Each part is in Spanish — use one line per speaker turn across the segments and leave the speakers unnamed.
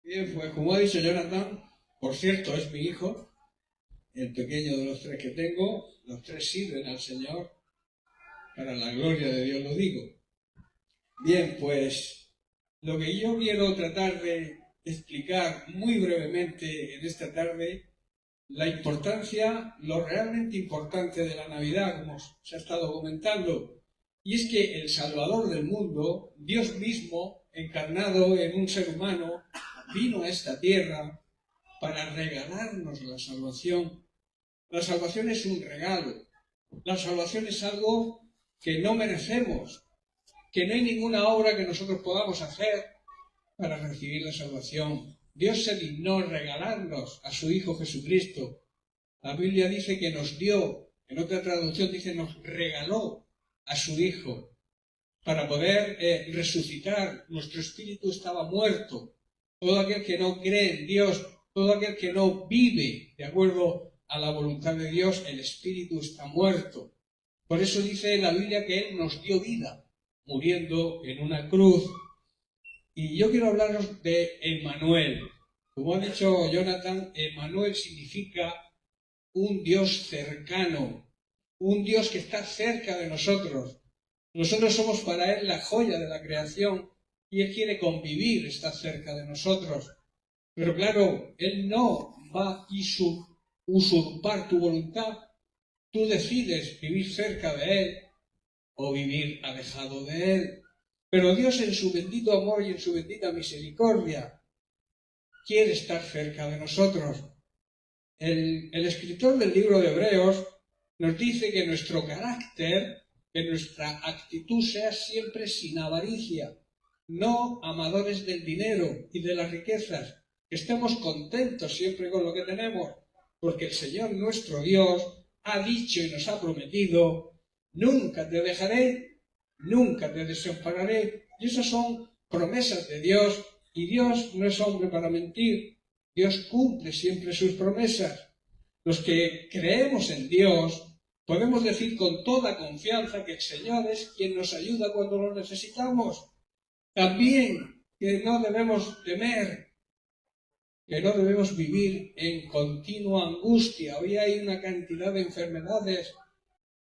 Bien, pues como ha dicho Jonathan, por cierto, es mi hijo, el pequeño de los tres que tengo. Los tres sirven al Señor, para la gloria de Dios lo digo. Bien, pues lo que yo quiero tratar de explicar muy brevemente en esta tarde, la importancia, lo realmente importante de la Navidad, como se ha estado comentando, y es que el Salvador del mundo, Dios mismo, encarnado en un ser humano, vino a esta tierra para regalarnos la salvación. La salvación es un regalo. La salvación es algo que no merecemos, que no hay ninguna obra que nosotros podamos hacer para recibir la salvación. Dios se dignó regalarnos a su Hijo Jesucristo. La Biblia dice que nos dio, en otra traducción dice nos regaló a su Hijo para poder resucitar. Nuestro espíritu estaba muerto. Todo aquel que no cree en Dios, todo aquel que no vive de acuerdo a la voluntad de Dios, el espíritu está muerto. Por eso dice la Biblia que Él nos dio vida, muriendo en una cruz. Y yo quiero hablaros de Emmanuel. Como ha dicho Jonathan, Emmanuel significa un Dios cercano, un Dios que está cerca de nosotros. Nosotros somos para Él la joya de la creación y Él quiere convivir, está cerca de nosotros. Pero claro, Él no va a usurpar tu voluntad. Tú decides vivir cerca de Él o vivir alejado de Él. Pero Dios en su bendito amor y en su bendita misericordia quiere estar cerca de nosotros. El escritor del libro de Hebreos nos dice que nuestro carácter, que nuestra actitud sea siempre sin avaricia, no amadores del dinero y de las riquezas, que estemos contentos siempre con lo que tenemos, porque el Señor nuestro Dios ha dicho y nos ha prometido: nunca te dejaré, nunca te desampararé. Y esas son promesas de Dios, y Dios no es hombre para mentir. Dios cumple siempre sus promesas. Los que creemos en Dios podemos decir con toda confianza que el Señor es quien nos ayuda cuando lo necesitamos. También que no debemos temer, que no debemos vivir en continua angustia. Hoy hay una cantidad de enfermedades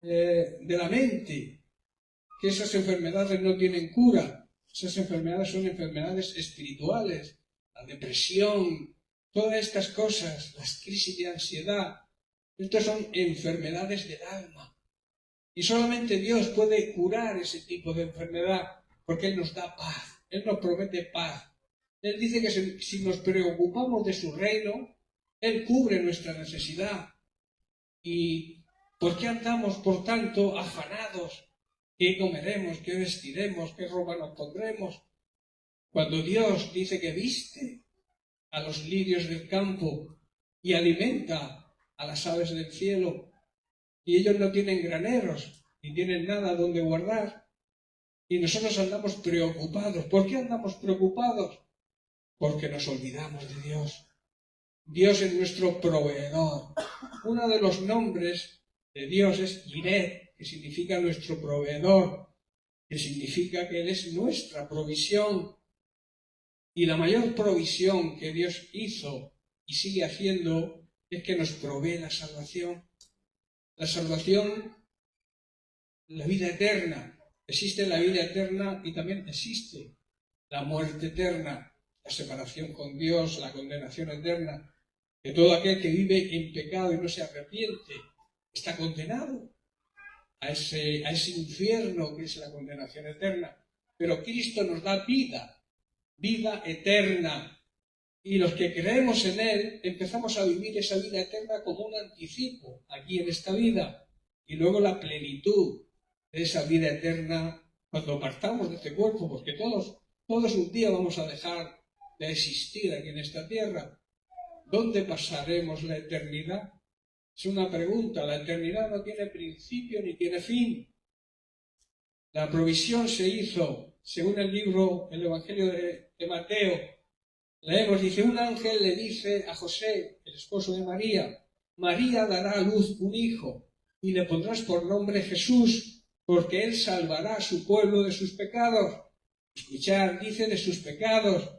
de la mente, que esas enfermedades no tienen cura. Esas enfermedades son enfermedades espirituales, la depresión, todas estas cosas, las crisis de ansiedad. Estas son enfermedades del alma. Y solamente Dios puede curar ese tipo de enfermedad, porque Él nos da paz, Él nos promete paz. Él dice que si nos preocupamos de su reino, Él cubre nuestra necesidad. ¿Y por qué andamos, por tanto, afanados? ¿Qué comeremos? ¿Qué vestiremos? ¿Qué ropa nos pondremos? Cuando Dios dice que viste a los lirios del campo y alimenta a las aves del cielo, y ellos no tienen graneros, ni tienen nada donde guardar, y nosotros andamos preocupados. ¿Por qué andamos preocupados? Porque nos olvidamos de Dios. Dios es nuestro proveedor. Uno de los nombres de Dios es Jireh, que significa nuestro proveedor, que significa que Él es nuestra provisión. Y la mayor provisión que Dios hizo y sigue haciendo es que nos provee la salvación. La salvación, la vida eterna. Existe la vida eterna y también existe la muerte eterna, la separación con Dios, la condenación eterna. Que todo aquel que vive en pecado y no se arrepiente está condenado a ese infierno que es la condenación eterna. Pero Cristo nos da vida, vida eterna. Y los que creemos en Él empezamos a vivir esa vida eterna como un anticipo aquí en esta vida. Y luego la plenitud de esa vida eterna cuando partamos de este cuerpo, porque todos un día vamos a dejar de existir aquí en esta tierra. ¿Dónde pasaremos la eternidad? Es una pregunta. La eternidad no tiene principio ni tiene fin. La provisión se hizo, según el Evangelio de Mateo. Leemos, dice, un ángel le dice a José, el esposo de María: María dará a luz un hijo y le pondrás por nombre Jesús, porque él salvará a su pueblo de sus pecados. Escuchad, dice, de sus pecados.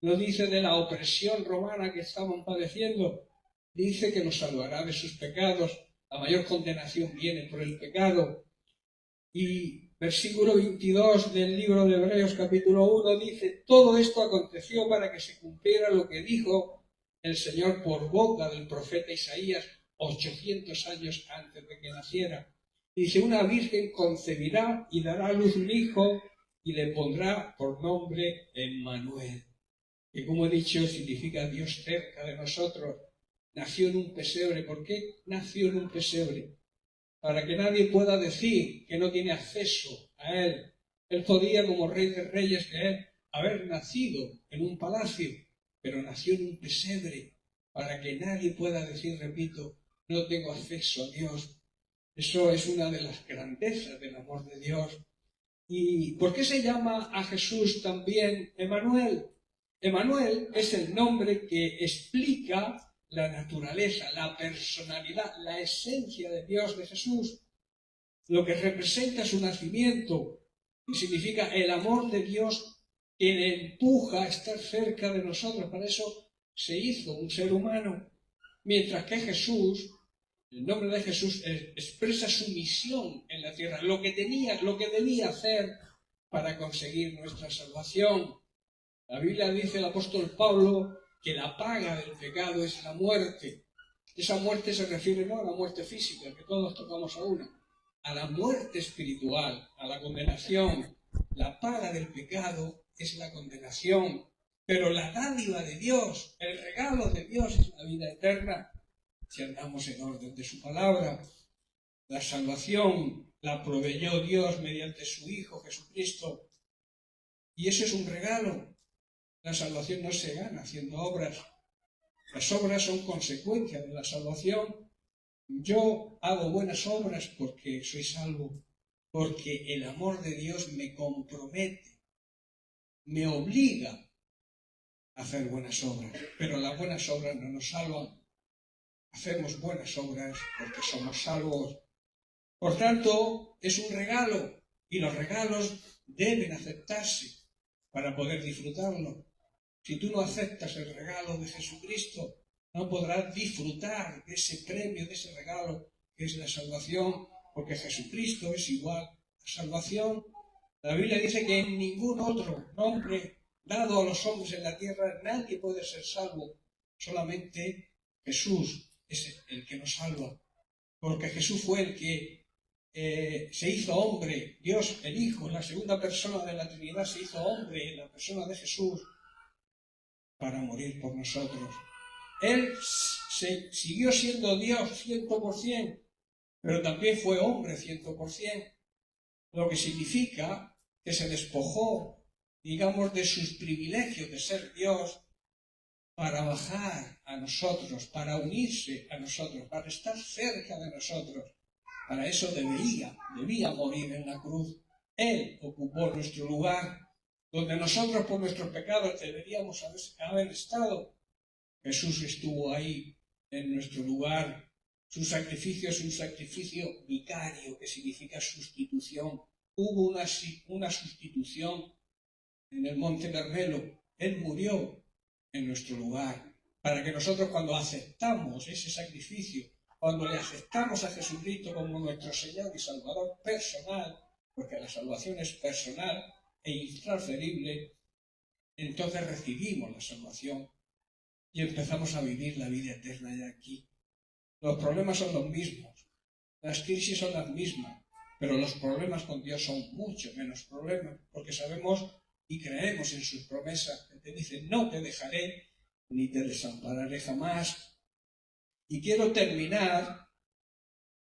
no dice de la opresión romana que estaban padeciendo, dice que nos salvará de sus pecados. La mayor condenación viene por el pecado. Y versículo 22 del libro de Hebreos capítulo 1 dice: todo esto aconteció para que se cumpliera lo que dijo el Señor por boca del profeta Isaías 800 años antes de que naciera. Dice: una virgen concebirá y dará a luz un hijo y le pondrá por nombre Emmanuel, que, como he dicho, significa Dios cerca de nosotros. Nació en un pesebre. ¿Por qué nació en un pesebre? Para que nadie pueda decir que no tiene acceso a Él. Él podía, como Rey de Reyes que es, haber nacido en un palacio, pero nació en un pesebre, para que nadie pueda decir, repito, no tengo acceso a Dios. Eso es una de las grandezas del amor de Dios. ¿Y por qué se llama a Jesús también Emmanuel? Emmanuel es el nombre que explica la naturaleza, la personalidad, la esencia de Dios, de Jesús. Lo que representa su nacimiento, que significa el amor de Dios que le empuja a estar cerca de nosotros. Para eso se hizo un ser humano. Mientras que Jesús, el nombre de Jesús expresa su misión en la tierra, lo que debía hacer para conseguir nuestra salvación. La Biblia dice, el apóstol Pablo, que la paga del pecado es la muerte. Esa muerte se refiere no a la muerte física, que todos tocamos a una, a la muerte espiritual, a la condenación. La paga del pecado es la condenación, pero la dádiva de Dios, el regalo de Dios es la vida eterna, si andamos en orden de su palabra. La salvación la proveyó Dios mediante su Hijo Jesucristo, y eso es un regalo. La salvación no se gana haciendo obras. Las obras son consecuencia de la salvación. Yo hago buenas obras porque soy salvo, porque el amor de Dios me compromete, me obliga a hacer buenas obras. Pero las buenas obras no nos salvan. Hacemos buenas obras porque somos salvos. Por tanto, es un regalo y los regalos deben aceptarse para poder disfrutarlo. Si tú no aceptas el regalo de Jesucristo, no podrás disfrutar de ese premio, de ese regalo que es la salvación, porque Jesucristo es igual a salvación. La Biblia dice que en ningún otro nombre dado a los hombres en la tierra nadie puede ser salvo. Solamente Jesús es el que nos salva, porque Jesús fue el que se hizo hombre. Dios, el Hijo, la segunda persona de la Trinidad, se hizo hombre en la persona de Jesús, para morir por nosotros. Él siguió siendo Dios 100%, pero también fue hombre 100%, lo que significa que se despojó, digamos, de sus privilegios de ser Dios para bajar a nosotros, para unirse a nosotros, para estar cerca de nosotros. Para eso debía morir en la cruz. Él ocupó nuestro lugar, donde nosotros por nuestros pecados deberíamos haber estado. Jesús estuvo ahí en nuestro lugar. Su sacrificio es un sacrificio vicario, que significa sustitución. Hubo una sustitución en el Monte Carmelo. Él murió en nuestro lugar, para que nosotros, cuando aceptamos ese sacrificio, cuando le aceptamos a Jesucristo como nuestro Señor y Salvador personal, porque la salvación es personal e intransferible, entonces recibimos la salvación y empezamos a vivir la vida eterna ya aquí. Los problemas son los mismos, las crisis son las mismas, pero los problemas con Dios son mucho menos problemas, porque sabemos y creemos en sus promesas, que te dicen: no te dejaré ni te desampararé jamás. Y quiero terminar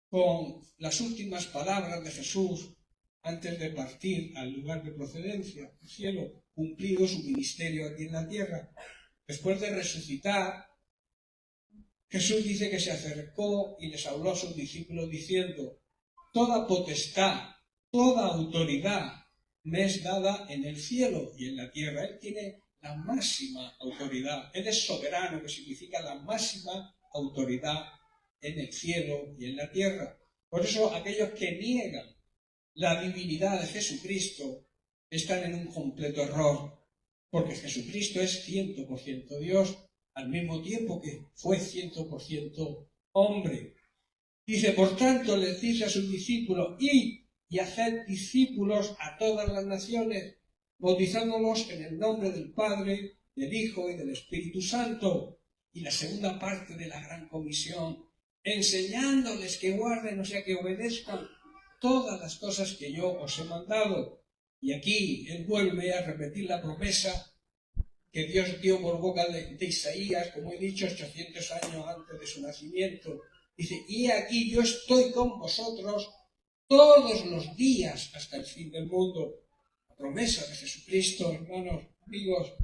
con las últimas palabras de Jesús antes de partir al lugar de procedencia, el cielo, cumplido su ministerio aquí en la tierra. Después de resucitar, Jesús dice que se acercó y les habló a sus discípulos diciendo: toda potestad, toda autoridad me es dada en el cielo y en la tierra. Él tiene la máxima autoridad. Él es soberano, que significa la máxima autoridad en el cielo y en la tierra. Por eso aquellos que niegan la divinidad de Jesucristo están en un completo error. porque Jesucristo es 100% Dios, al mismo tiempo que fue 100% hombre. Dice, por tanto, les dice a sus discípulos, id y haced discípulos a todas las naciones, bautizándolos en el nombre del Padre, del Hijo y del Espíritu Santo. Y la segunda parte de la gran comisión, enseñándoles que guarden, o sea, que obedezcan todas las cosas que yo os he mandado. Y aquí él vuelve a repetir la promesa que Dios dio por boca de Isaías, como he dicho, 800 años antes de su nacimiento. Dice, y aquí yo estoy con vosotros todos los días hasta el fin del mundo. La promesa de Jesucristo, hermanos, amigos,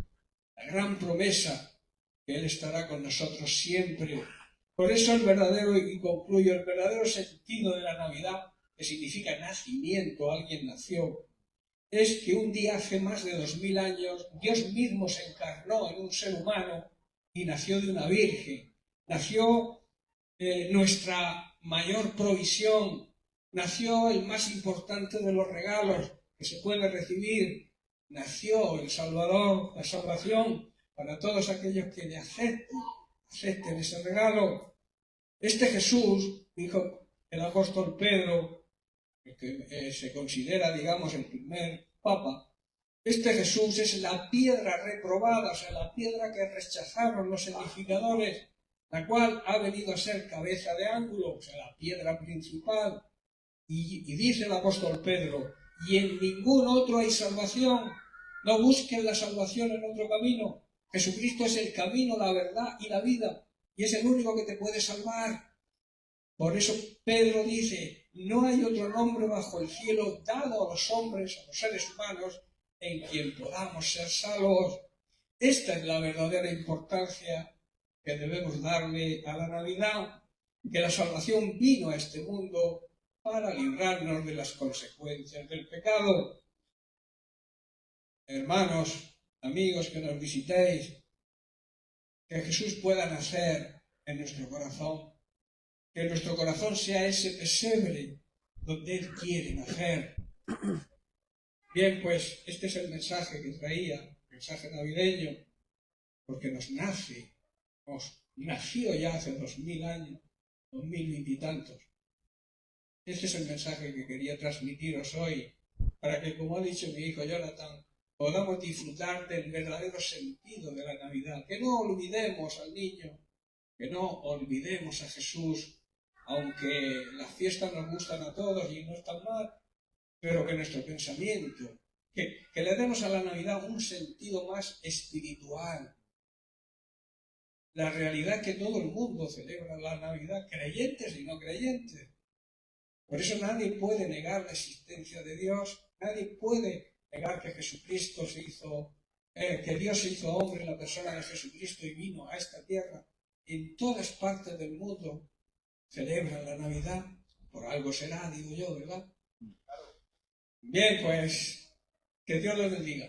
la gran promesa que Él estará con nosotros siempre. Por eso el verdadero, y concluyo, el verdadero sentido de la Navidad, que significa nacimiento, alguien nació, es que un día hace más de 2000 años Dios mismo se encarnó en un ser humano y nació de una virgen. Nació nuestra mayor provisión, nació el más importante de los regalos que se puede recibir, nació el Salvador, la salvación para todos aquellos que le acepten ese regalo. Este Jesús, dijo el apóstol Pedro, que se considera, digamos, el primer papa, este Jesús es la piedra reprobada, o sea, la piedra que rechazaron los edificadores, la cual ha venido a ser cabeza de ángulo, o sea, la piedra principal. Y dice el apóstol Pedro, y en ningún otro hay salvación, no busquen la salvación en otro camino. Jesucristo es el camino, la verdad y la vida, y es el único que te puede salvar. Por eso Pedro dice, no hay otro nombre bajo el cielo dado a los hombres, a los seres humanos, en quien podamos ser salvos. Esta es la verdadera importancia que debemos darle a la Navidad, que la salvación vino a este mundo para librarnos de las consecuencias del pecado. Hermanos, amigos que nos visitéis, que Jesús pueda nacer en nuestro corazón, que nuestro corazón sea ese pesebre donde Él quiere nacer. Bien, pues este es el mensaje que traía, el mensaje navideño, porque nos nació ya hace 2000 años, 2020 y tantos. Este es el mensaje que quería transmitiros hoy, para que, como ha dicho mi hijo Jonathan, podamos disfrutar del verdadero sentido de la Navidad, que no olvidemos al niño, que no olvidemos a Jesús, aunque las fiestas nos gustan a todos y no están mal, pero que nuestro pensamiento, que le demos a la Navidad un sentido más espiritual. La realidad es que todo el mundo celebra la Navidad, creyentes y no creyentes. Por eso nadie puede negar la existencia de Dios, nadie puede negar que Jesucristo que Dios se hizo hombre en la persona de Jesucristo y vino a esta tierra. En todas partes del mundo celebran la Navidad, por algo será, digo yo, ¿verdad? Bien, pues, que Dios los bendiga.